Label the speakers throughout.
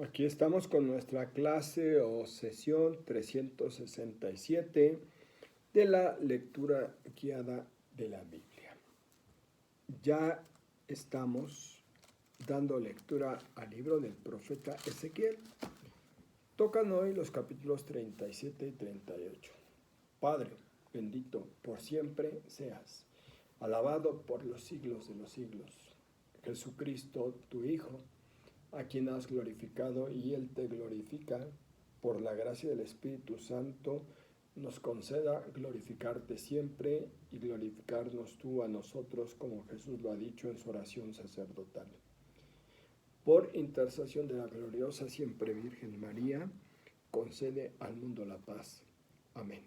Speaker 1: Aquí estamos con nuestra clase o sesión 367 de la lectura guiada de la Biblia. Ya estamos dando lectura al libro del profeta Ezequiel. Tocan hoy los capítulos 37 y 38. Padre, bendito por siempre seas, alabado por los siglos de los siglos. Jesucristo, tu Hijo, a quien has glorificado y Él te glorifica, por la gracia del Espíritu Santo, nos conceda glorificarte siempre y glorificarnos tú a nosotros como Jesús lo ha dicho en su oración sacerdotal. Por intercesión de la gloriosa siempre Virgen María, concede al mundo la paz. Amén.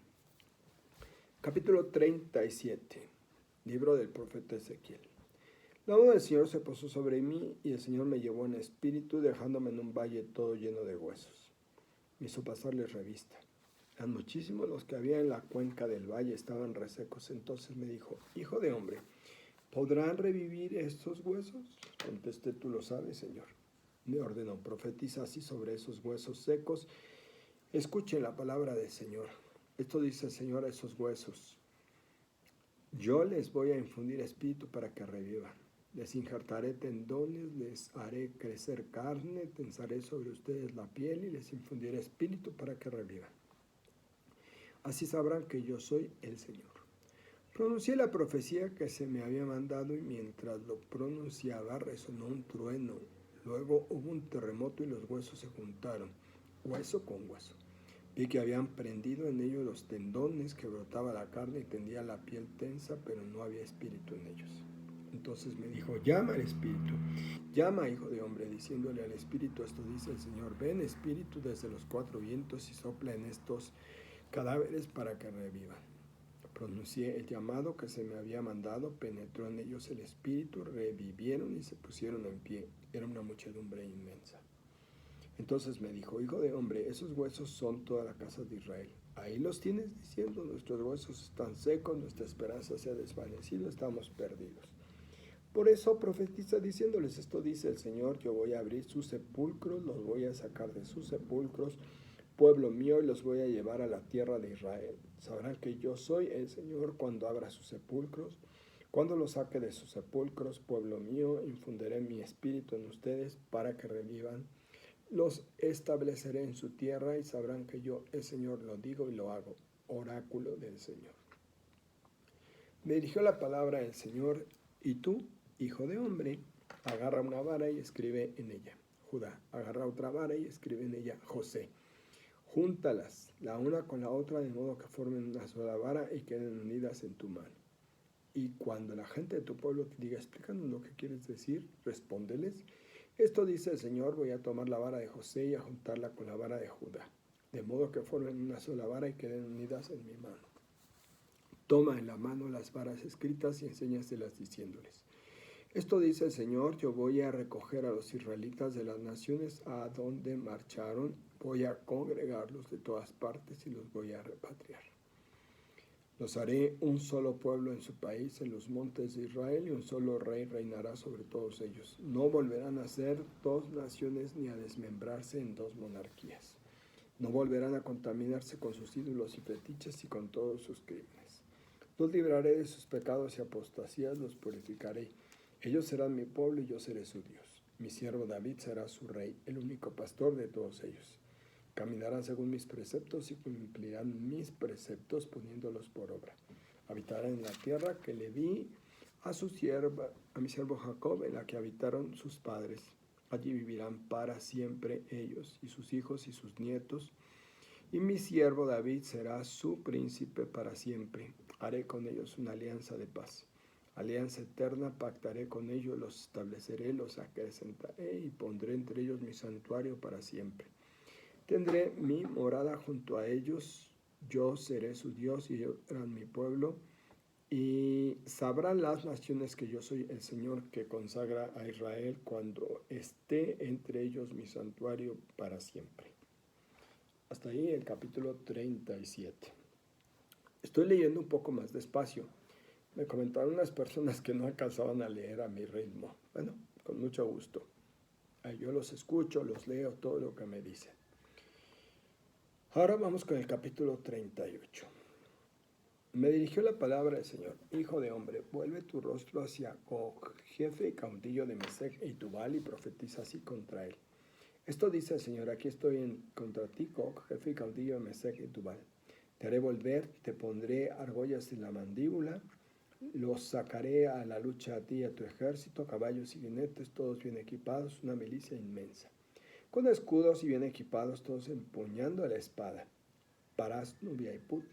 Speaker 1: Capítulo 37, libro del profeta Ezequiel. La mano del Señor se posó sobre mí y el Señor me llevó en espíritu, dejándome en un valle todo lleno de huesos. Me hizo pasarles revista. Eran muchísimos los que había en la cuenca del valle, estaban resecos. Entonces me dijo: Hijo de hombre, ¿podrán revivir estos huesos? Contesté: Tú lo sabes, Señor. Me ordenó: profetiza así sobre esos huesos secos. Escuchen la palabra del Señor. Esto dice el Señor a esos huesos: Yo les voy a infundir espíritu para que revivan. Les injertaré tendones, les haré crecer carne, tensaré sobre ustedes la piel y les infundiré espíritu para que revivan. Así sabrán que yo soy el Señor. Pronuncié la profecía que se me había mandado y mientras lo pronunciaba resonó un trueno. Luego hubo un terremoto y los huesos se juntaron, hueso con hueso. Vi que habían prendido en ellos los tendones, que brotaba la carne y tendía la piel tensa, pero no había espíritu en ellos. Entonces me dijo: llama al espíritu, llama, hijo de hombre, diciéndole al espíritu: esto dice el Señor, ven espíritu desde los cuatro vientos y sopla en estos cadáveres para que revivan. Pronuncié el llamado que se me había mandado, penetró en ellos el espíritu, revivieron y se pusieron en pie. Era una muchedumbre inmensa. Entonces me dijo: hijo de hombre, esos huesos son toda la casa de Israel. Ahí los tienes diciendo: nuestros huesos están secos, nuestra esperanza se ha desvanecido, estamos perdidos. Por eso profetiza diciéndoles: esto dice el Señor, yo voy a abrir sus sepulcros, los voy a sacar de sus sepulcros, pueblo mío, y los voy a llevar a la tierra de Israel. Sabrán que yo soy el Señor cuando abra sus sepulcros. Cuando los saque de sus sepulcros, pueblo mío, infundiré mi espíritu en ustedes para que revivan. Los estableceré en su tierra y sabrán que yo, el Señor, lo digo y lo hago. Oráculo del Señor. Me dirigió la palabra del Señor: y tú, hijo de hombre, agarra una vara y escribe en ella Judá. Agarra otra vara y escribe en ella José. Júntalas la una con la otra de modo que formen una sola vara y queden unidas en tu mano. Y cuando la gente de tu pueblo te diga: explícanos lo que quieres decir, respóndeles: esto dice el Señor, voy a tomar la vara de José y a juntarla con la vara de Judá, de modo que formen una sola vara y queden unidas en mi mano. Toma en la mano las varas escritas y enséñaselas diciéndoles: esto dice el Señor, yo voy a recoger a los israelitas de las naciones a donde marcharon, voy a congregarlos de todas partes y los voy a repatriar. Los haré un solo pueblo en su país, en los montes de Israel, y un solo rey reinará sobre todos ellos. No volverán a ser dos naciones ni a desmembrarse en dos monarquías. No volverán a contaminarse con sus ídolos y fetiches y con todos sus crímenes. Los libraré de sus pecados y apostasías, los purificaré. Ellos serán mi pueblo y yo seré su Dios. Mi siervo David será su rey, el único pastor de todos ellos. Caminarán según mis preceptos y cumplirán mis preceptos poniéndolos por obra. Habitarán en la tierra que le di a mi siervo Jacob, en la que habitaron sus padres. Allí vivirán para siempre ellos y sus hijos y sus nietos. Y mi siervo David será su príncipe para siempre. Haré con ellos una alianza de paz. Alianza eterna pactaré con ellos, los estableceré, los acrecentaré y pondré entre ellos mi santuario para siempre. Tendré mi morada junto a ellos, yo seré su Dios y ellos serán mi pueblo. Y sabrán las naciones que yo soy el Señor que consagra a Israel cuando esté entre ellos mi santuario para siempre. Hasta ahí el capítulo 37. Estoy leyendo un poco más despacio. Me comentaron unas personas que no alcanzaban a leer a mi ritmo. Bueno, con mucho gusto. Yo los escucho, los leo, todo lo que me dicen. Ahora vamos con el capítulo 38. Me dirigió la palabra del Señor: hijo de hombre, vuelve tu rostro hacia Gog, jefe y caudillo de Mesec y Tubal, y profetiza así contra él. Esto dice el Señor: aquí estoy contra ti, Gog, jefe y caudillo de Mesec y Tubal. Te haré volver, te pondré argollas en la mandíbula, los sacaré a la lucha a ti y a tu ejército, caballos y jinetes, todos bien equipados, una milicia inmensa, con escudos y bien equipados, todos empuñando la espada. Parás, Nubia y Put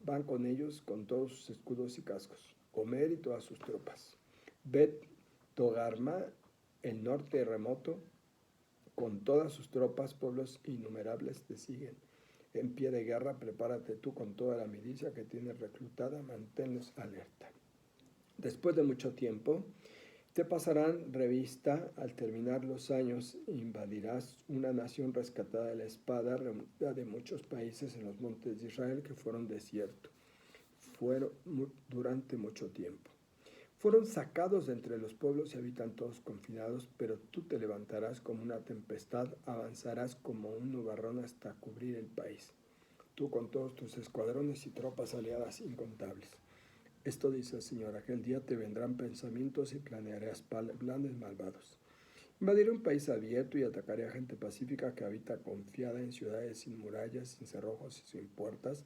Speaker 1: van con ellos con todos sus escudos y cascos. Gomer y todas sus tropas. Bet Togarma, el norte remoto, con todas sus tropas, pueblos innumerables te siguen. En pie de guerra, prepárate tú con toda la milicia que tienes reclutada, manténlos alerta. Después de mucho tiempo, te pasarán revista al terminar los años, invadirás una nación rescatada de la espada, reunida de muchos países en los montes de Israel que fueron desierto. Fueron durante mucho tiempo. Fueron sacados de entre los pueblos y habitan todos confinados, pero tú te levantarás como una tempestad, avanzarás como un nubarrón hasta cubrir el país, tú con todos tus escuadrones y tropas aliadas incontables. Esto dice el Señor: aquel día te vendrán pensamientos y planearás planes malvados. Invadiré un país abierto y atacaré a gente pacífica que habita confiada en ciudades sin murallas, sin cerrojos y sin puertas,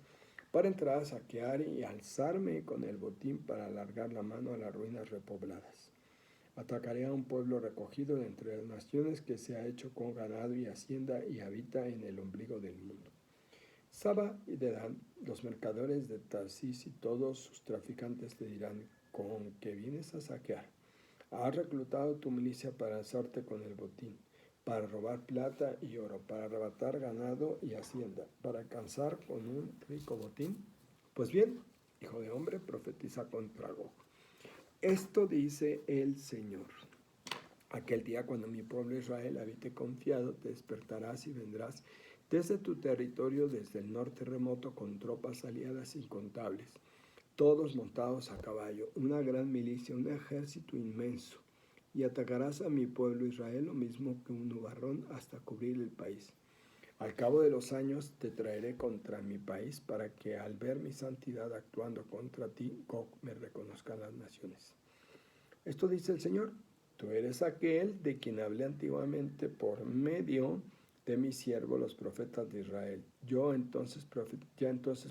Speaker 1: para entrar a saquear y alzarme con el botín para alargar la mano a las ruinas repobladas. Atacaré a un pueblo recogido de entre las naciones que se ha hecho con ganado y hacienda y habita en el ombligo del mundo. Saba y Dedán, los mercaderes de Tarsis y todos sus traficantes te dirán: ¿con qué vienes a saquear? Has reclutado tu milicia para alzarte con el botín, para robar plata y oro, para arrebatar ganado y hacienda, para alcanzar con un rico botín. Pues bien, hijo de hombre, profetiza contra Gog. Esto dice el Señor: aquel día, cuando mi pueblo Israel habite confiado, te despertarás y vendrás desde tu territorio, desde el norte remoto, con tropas aliadas incontables, todos montados a caballo, una gran milicia, un ejército inmenso, y atacarás a mi pueblo Israel lo mismo que un nubarrón hasta cubrir el país. Al cabo de los años te traeré contra mi país, para que al ver mi santidad actuando contra ti, Gog me reconozcan las naciones. Esto dice el Señor: tú eres aquel de quien hablé antiguamente por medio de mi siervo los profetas de Israel. Ya entonces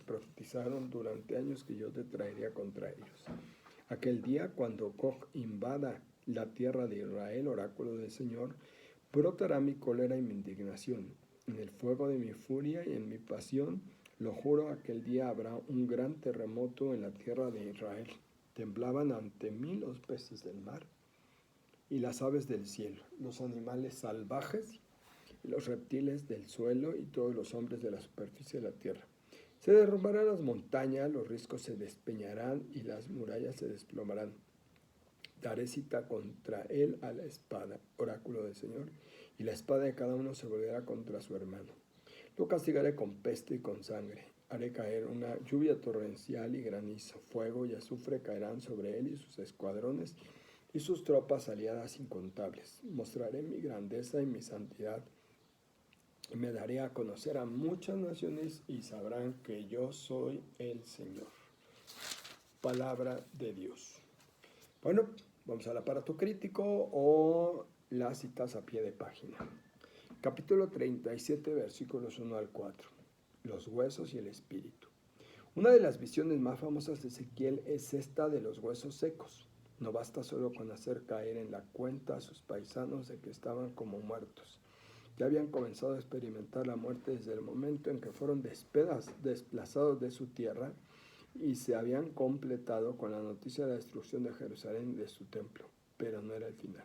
Speaker 1: profetizaron durante años que yo te traería contra ellos. Aquel día, cuando Gog invada la tierra de Israel, oráculo del Señor, brotará mi cólera y mi indignación. En el fuego de mi furia y en mi pasión, lo juro, aquel día habrá un gran terremoto en la tierra de Israel. Temblaban ante mí los peces del mar y las aves del cielo, los animales salvajes y los reptiles del suelo y todos los hombres de la superficie de la tierra. Se derrumbarán las montañas, los riscos se despeñarán y las murallas se desplomarán. Daré cita contra él a la espada, oráculo del Señor, y la espada de cada uno se volverá contra su hermano. Lo castigaré con peste y con sangre. Haré caer una lluvia torrencial y granizo, fuego y azufre caerán sobre él y sus escuadrones y sus tropas aliadas incontables. Mostraré mi grandeza y mi santidad, y me daré a conocer a muchas naciones y sabrán que yo soy el Señor. Palabra de Dios. Bueno, vamos al aparato crítico o las citas a pie de página. Capítulo 37, versículos 1 al 4. Los huesos y el espíritu. Una de las visiones más famosas de Ezequiel es esta de los huesos secos. No basta solo con hacer caer en la cuenta a sus paisanos de que estaban como muertos. Ya habían comenzado a experimentar la muerte desde el momento en que fueron desplazados de su tierra y se habían completado con la noticia de la destrucción de Jerusalén y de su templo, pero no era el final.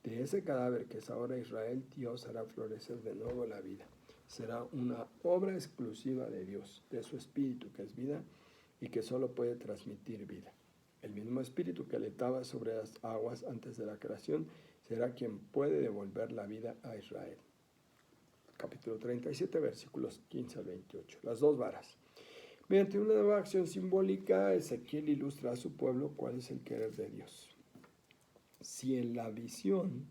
Speaker 1: De ese cadáver que es ahora Israel, Dios hará florecer de nuevo la vida. Será una obra exclusiva de Dios, de su espíritu que es vida y que solo puede transmitir vida. El mismo espíritu que aletaba sobre las aguas antes de la creación será quien puede devolver la vida a Israel. Capítulo 37, versículos 15 al 28. Las dos varas. Mediante una nueva acción simbólica, Ezequiel ilustra a su pueblo cuál es el querer de Dios. Si en la visión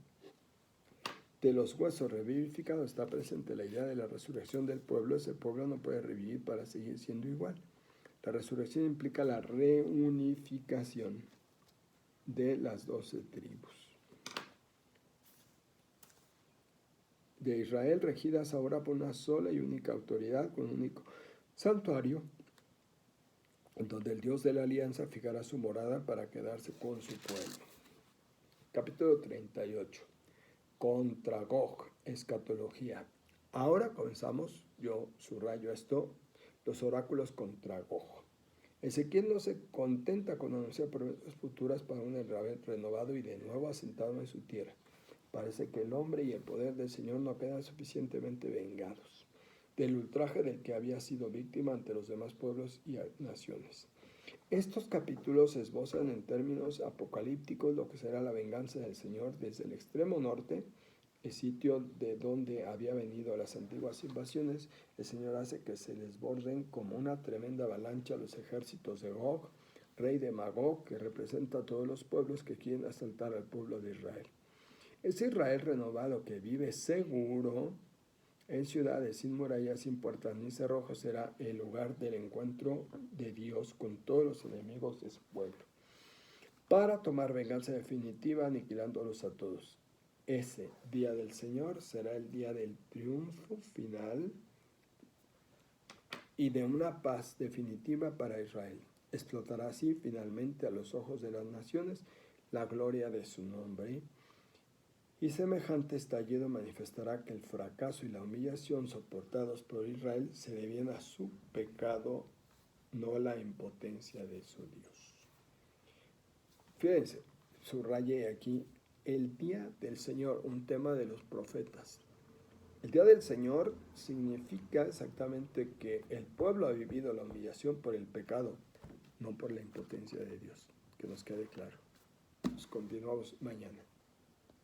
Speaker 1: de los huesos revivificados está presente la idea de la resurrección del pueblo. Ese pueblo no puede revivir para seguir siendo igual. La resurrección implica la reunificación de las 12 tribus de Israel, regidas ahora por una sola y única autoridad, con un único santuario, donde el Dios de la alianza fijará su morada para quedarse con su pueblo. Capítulo 38. Contra Gog, escatología. Ahora comenzamos, yo subrayo esto, los oráculos contra Gog. Ezequiel no se contenta con anunciar promesas futuras para un Israel renovado y de nuevo asentado en su tierra. Parece que el hombre y el poder del Señor no quedan suficientemente vengados del ultraje del que había sido víctima ante los demás pueblos y naciones. Estos capítulos esbozan en términos apocalípticos lo que será la venganza del Señor desde el extremo norte, el sitio de donde había venido las antiguas invasiones. El Señor hace que se desborden como una tremenda avalancha los ejércitos de Gog, rey de Magog, que representa a todos los pueblos que quieren asaltar al pueblo de Israel. Ese Israel renovado que vive seguro en ciudades sin murallas, sin puertas ni cerrojos, será el lugar del encuentro de Dios con todos los enemigos de su pueblo, para tomar venganza definitiva, aniquilándolos a todos. Ese día del Señor será el día del triunfo final y de una paz definitiva para Israel. Explotará así finalmente a los ojos de las naciones la gloria de su nombre. Y semejante estallido manifestará que el fracaso y la humillación soportados por Israel se debían a su pecado, no a la impotencia de su Dios. Fíjense, subrayé aquí el día del Señor, un tema de los profetas. El día del Señor significa exactamente que el pueblo ha vivido la humillación por el pecado, no por la impotencia de Dios. Que nos quede claro. Nos continuamos mañana.